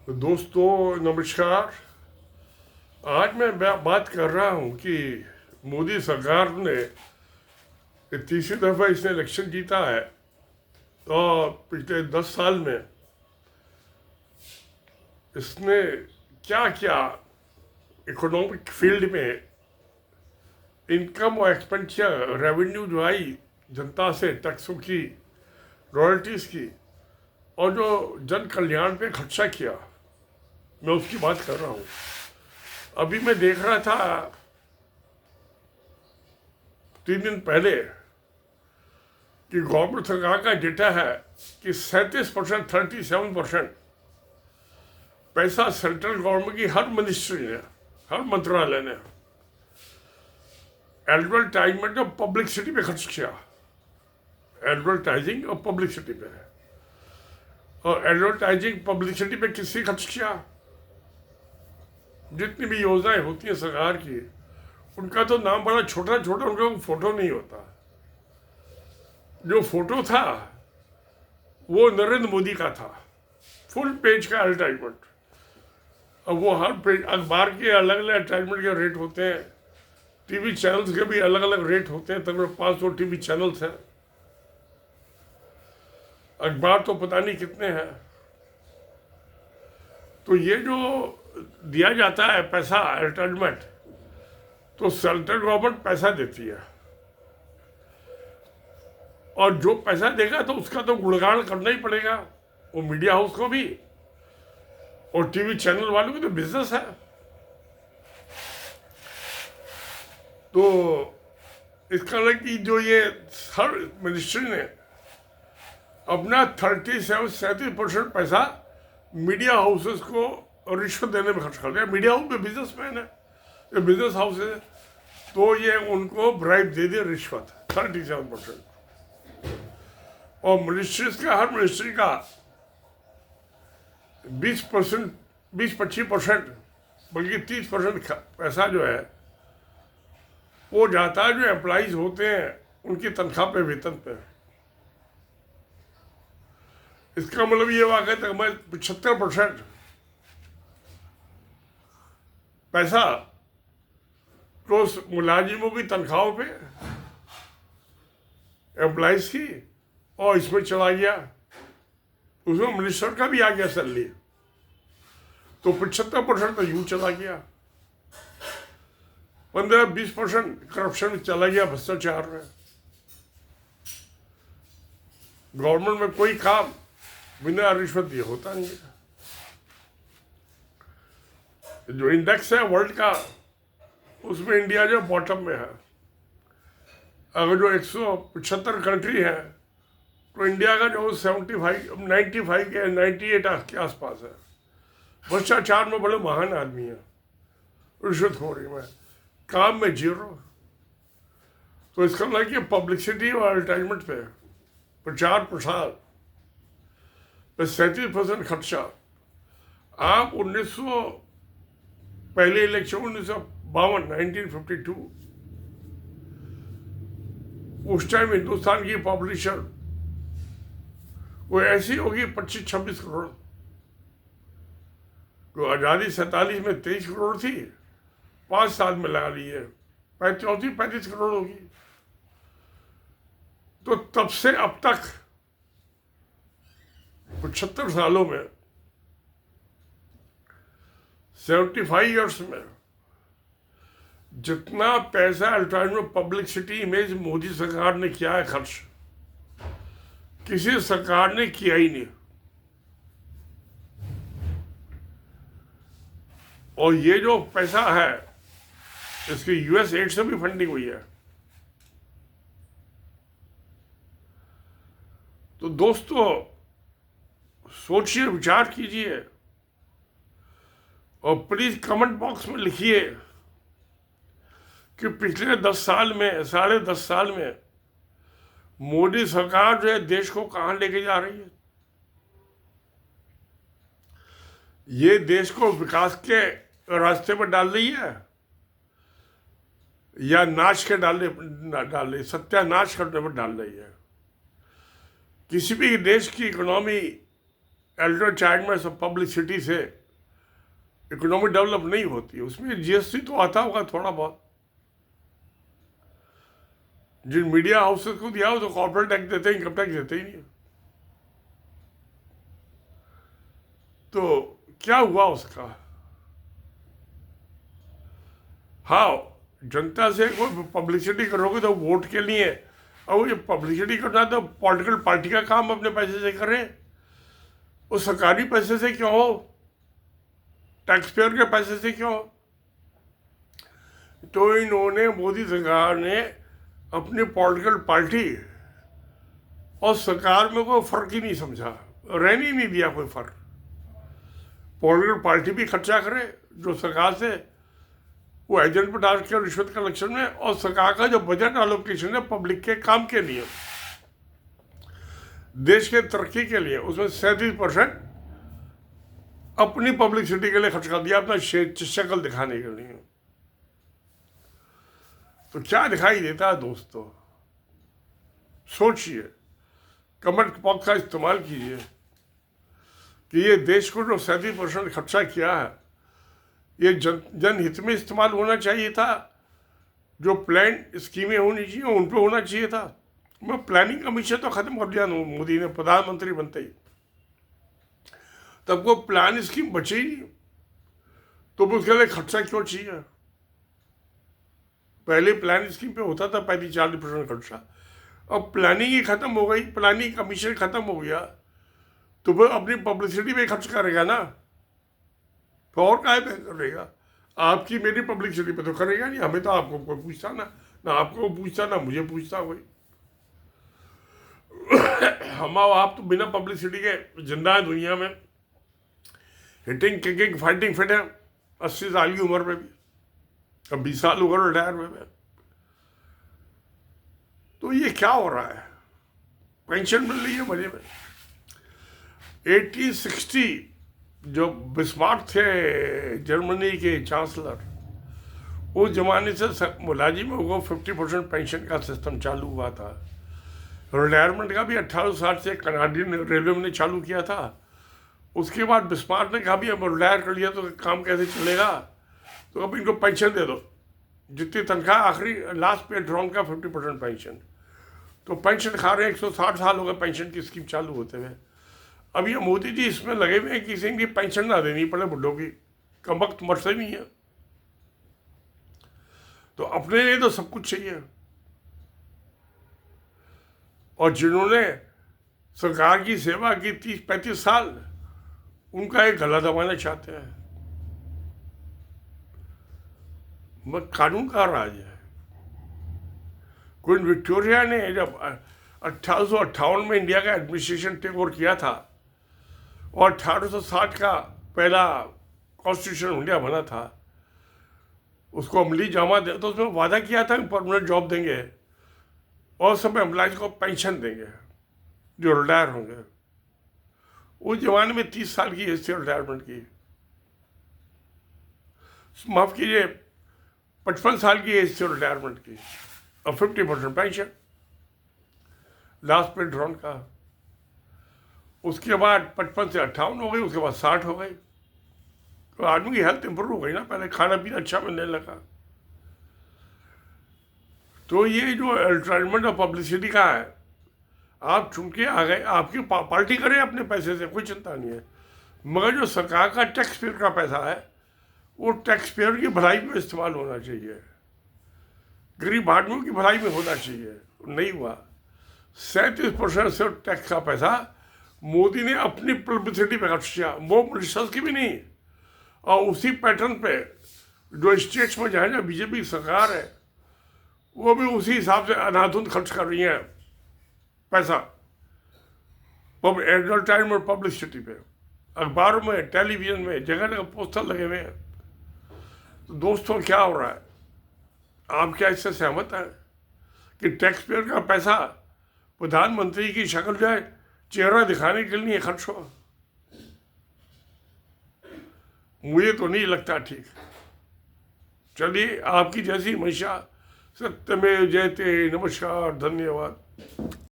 दोस्तों नमस्कार। आज मैं बात कर रहा हूं कि मोदी सरकार ने तीसरी दफ़ा इसने इलेक्शन जीता है और पिछले 10 साल में इसने क्या क्या इकोनॉमिक फील्ड में इनकम और एक्सपेंडिचर रेवेन्यू जो आई जनता से, टैक्सों की, रॉयल्टीज़ की, और जो जन कल्याण पे खर्चा किया, मैं उसकी बात कर रहा हूँ। अभी मैं देख रहा था 3 दिन पहले कि गवर्नमेंट सरकार का डेटा है कि 37%, 37% पैसा सेंट्रल गवर्नमेंट की हर मिनिस्ट्री ने, हर मंत्रालय ने एडवर्टाइजमेंट और पब्लिसिटी पे खर्च किया। एडवर्टाइजिंग और पब्लिसिटी पे, और एडवर्टाइजिंग पब्लिसिटी पे किससे खर्च किया? जितनी भी योजनाएं होती हैं सरकार की, उनका तो नाम बड़ा छोटा छोटा, उनका फोटो नहीं होता। जो फोटो था वो नरेंद्र मोदी का था, फुल पेज का एडवर्टाइजमेंट। अब वो हर पेज, अखबार के अलग अलग एडवर्टाइजमेंट के रेट होते हैं, टीवी चैनल्स के भी अलग अलग रेट होते हैं। तकरीबन 500 टीवी चैनल्स हैं, अखबार तो पता नहीं कितने हैं। तो ये जो दिया जाता है पैसा एडवर्टाइजमेंट, तो सेंट्रल गवर्नमेंट पैसा देती है, और जो पैसा देगा तो उसका तो गुणगान करना ही पड़ेगा, वो मीडिया हाउस को भी और टीवी चैनल वालों की तो बिजनेस है। तो इसका लग कि जो ये हर मिनिस्ट्री ने अपना 37% पैसा मीडिया हाउसेस को रिश्वत देने में खर्च कर दिया। मीडिया हाउस में बिजनेसमैन है, ये बिजनेस हाउस है, तो ये उनको ब्राइब दे दिया, रिश्वत 37%। और मिनिस्ट्रीज का, हर मिनिस्ट्री का 20%, 20-25%, बल्कि 30% पैसा जो है वो जाता है जो एम्प्लॉइज होते हैं उनकी तनख्वाह पे, वेतन पे। इसका मतलब ये वाक़ है तक 75% पैसा तो मुलाजिमों की तनख्वाहों पे, एम्प्लॉइज की, और इसमें चला गया, उसमें मिनिस्टर का भी आ गया सैलरी, तो 75% तो यूं चला गया। 15-20% करप्शन में चला गया, भ्रष्टाचार में। गवर्नमेंट में कोई काम बिना रिश्वत दिए होता नहीं है। जो इंडेक्स है वर्ल्ड का, उसमें इंडिया जो बॉटम में है। अगर जो 175 कंट्री है, तो इंडिया का जो 95 के 98 के आसपास है। भ्रष्टाचार में बड़े महान आदमी है, रिश्वतखोरी में, काम में जीरो। तो इसका मतलब कि पब्लिसिटी और एडवर्टाइजमेंट पे, प्रचार प्रसार पे 37% खर्चा। आप 1900 पहले इलेक्शन 1952, 1952, उस टाइम हिंदुस्तान की पॉपुलेशन वो ऐसी होगी 25-26 करोड़। तो आज़ादी 47 में 23 करोड़ थी, 5 साल में लगा ली है 35 करोड़ होगी। तो तब से अब तक 75 सालों में, 75 ईयर्स में, जितना पैसा एडवर्टाइजमेंट, पब्लिसिटी, इमेज मोदी सरकार ने किया है खर्च, किसी सरकार ने किया ही नहीं। और ये जो पैसा है, इसकी यूएस एड से भी फंडिंग हुई है। तो दोस्तों सोचिए, विचार कीजिए, और प्लीज कमेंट बॉक्स में लिखिए कि पिछले 10 साल में, 10.5 साल में मोदी सरकार जो है देश को कहां लेके जा रही है। ये देश को विकास के रास्ते पर डाल रही है या नाश के डाल रही, सत्यानाश करने पर डाल रही है। किसी भी देश की इकोनॉमी एडवर्टाइजमेंट में सब पब्लिसिटी से इकोनॉमी डेवलप नहीं होती। उसमें जीएसटी तो आता होगा थोड़ा बहुत, जिन मीडिया हाउसेस को दिया हो तो कॉर्पोरेट टैक्स देते हैं, इनकम टैक्स देते ही नहीं। तो क्या हुआ उसका? हाँ, जनता से कोई पब्लिसिटी करोगे तो वोट के लिए, और ये पब्लिसिटी करना तो पॉलिटिकल पार्टी का काम अपने पैसे से करें, वो सरकारी पैसे से क्यों हो, टैक्स पेयर के पैसे से क्यों हो? तो इन्होंने, मोदी सरकार ने अपनी पॉलिटिकल पार्टी और सरकार में कोई फर्क ही नहीं समझा, रहने ही नहीं दिया कोई फर्क। पॉलिटिकल पार्टी भी खर्चा करे जो सरकार से वो एजेंट पर डाल के रिश्वत कलेक्शन में, और सरकार का जो बजट एलोकेशन है पब्लिक के काम के लिए, देश के तरक्की के लिए, उसमें 37% अपनी पब्लिसिटी के लिए खर्च कर दिया, अपना शक्ल दिखाने के लिए। तो क्या दिखाई देता है दोस्तों? सोचिए, कमेंट बॉक्स का इस्तेमाल कीजिए कि ये देश को जो 37% खर्चा किया है, ये जनहित में इस्तेमाल होना चाहिए था, जो प्लान स्कीमें होनी चाहिए उन पर होना चाहिए था। मैं प्लानिंग कमीशन तो खत्म कर दिया मोदी ने प्रधानमंत्री बनते ही, तब वो प्लान स्कीम बची ही नहीं, तो उसके लिए खर्चा क्यों चाहिए? पहले प्लान स्कीम पे होता था 35-40% खर्चा, अब प्लानिंग ही खत्म हो गई, प्लानिंग कमीशन खत्म हो गया, तो वो अपनी पब्लिसिटी पे खर्च करेगा ना, तो और काय पे करेगा? आपकी मेरी पब्लिसिटी पे तो करेगा नहीं, हमें तो आपको कोई पूछता ना आपको पूछता ना मुझे पूछता कोई। हम आप तो बिना पब्लिसिटी के जिंदा है दुनिया में, हिटिंग किकिंग फाइटिंग फिट है 80 साल की उम्र में भी, अब 20 साल हो गए रिटायर में। तो ये क्या हो रहा है? पेंशन मिल रही है मजे में। 1860 जो बिस्मार्क थे जर्मनी के चांसलर, उस जमाने से मुलाजिम को 50% पेंशन का सिस्टम चालू हुआ था। रिटायरमेंट का भी 1860 से कनाडियन रेलवे ने चालू किया था। उसके बाद बिस्मार्क ने कहा भी अब रिटायर कर लिया तो काम कैसे चलेगा, तो अब इनको पेंशन दे दो, जितनी तनख्वाह आखिरी लास्ट पे ड्रॉन का 50% पेंशन। तो पेंशन खा रहे हैं, 160 साल हो गए पेंशन की स्कीम चालू होते हुए। अब ये मोदी जी इसमें लगे हुए हैं कि किसी की पेंशन ना देनी पड़े बुढ़ों की, कम वक्त मरते नहीं है, तो अपने लिए तो सब कुछ चाहिए। और जिन्होंने सरकार की सेवा की 30-35 साल, उनका एक गला दबाना चाहते हैं। कानून का राज है। क्वीन विक्टोरिया ने जब 1858 में इंडिया का एडमिनिस्ट्रेशन टेक ओवर किया था और 1860 का पहला कॉन्स्टिट्यूशन इंडिया बना था, उसको अमली जामा दे, तो उसमें वादा किया था कि परमानेंट जॉब देंगे और सब एम्प्लॉयज को पेंशन देंगे जो रिटायर होंगे। उस जमाने में 30 साल की एज थी रिटायरमेंट की, माफ कीजिए 55 साल की एज थी रिटायरमेंट की, और 50% पेंशन लास्ट पे ड्रॉन का। उसके बाद 55 से 58 हो गई, उसके बाद 60 हो गई। तो आदमी की हेल्थ इंप्रूव हो गई ना, पहले खाना पीना अच्छा मिलने लगा। तो ये जो एडवर्टाइजमेंट और पब्लिसिटी का है, आप चुन के आ गए, आपकी पार्टी करे अपने पैसे से, कोई चिंता नहीं है, मगर जो सरकार का टैक्स पेयर का पैसा है वो टैक्स पेयर की भलाई में इस्तेमाल होना चाहिए, गरीब आदमियों की भलाई में होना चाहिए। नहीं हुआ। 37% से टैक्स का पैसा मोदी ने अपनी पब्लिसिटी पे खर्च किया, वो मिनिस्टर्स की भी नहीं। और उसी पैटर्न पे जो स्टेट्स में जहाँ बीजेपी सरकार है, वो भी उसी हिसाब से अनाधुन खर्च कर रही है पैसा एडवर्टाइजमेंट पब्लिसिटी पे, अखबारों में, टेलीविजन में, जगह जगह पोस्टर लगे हुए हैं। तो दोस्तों क्या हो रहा है? आप क्या इससे सहमत हैं कि टैक्स पेयर का पैसा प्रधानमंत्री की शक्ल जो है चेहरा दिखाने के लिए खर्च हो? मुझे तो नहीं लगता ठीक। चलिए, आपकी जैसी हमेशा सत्यमेव जयते। नमस्कार, धन्यवाद।